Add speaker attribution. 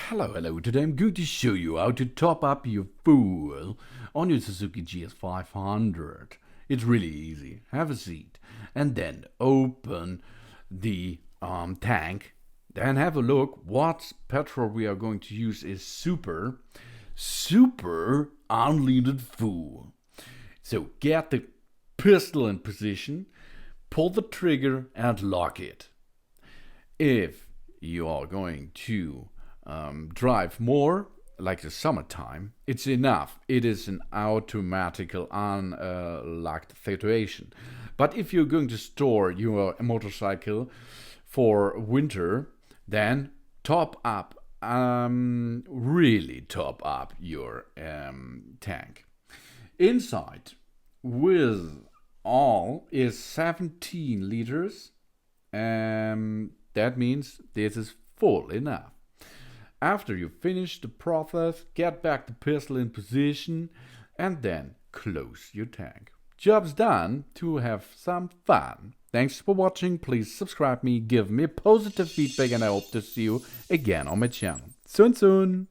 Speaker 1: Hello, today I'm going to show you how to top up your fuel on your Suzuki GS500. It's really easy. Have a seat and then open the tank. Then have a look what petrol we are going to use is super unleaded fuel. So get the pistol in position, pull the trigger and lock it. If you are going to drive more, like the summertime, it's enough. It is an automatical unlocked situation. But if you're going to store your motorcycle for winter, then really top up your tank. Inside, with all, is 17 liters. That means this is full enough. After you finish the process, get back the pistol in position and then close your tank. Job's done. To have some fun. Thanks for watching. Please subscribe me, give me positive feedback, and I hope to see you again on my channel. Soon.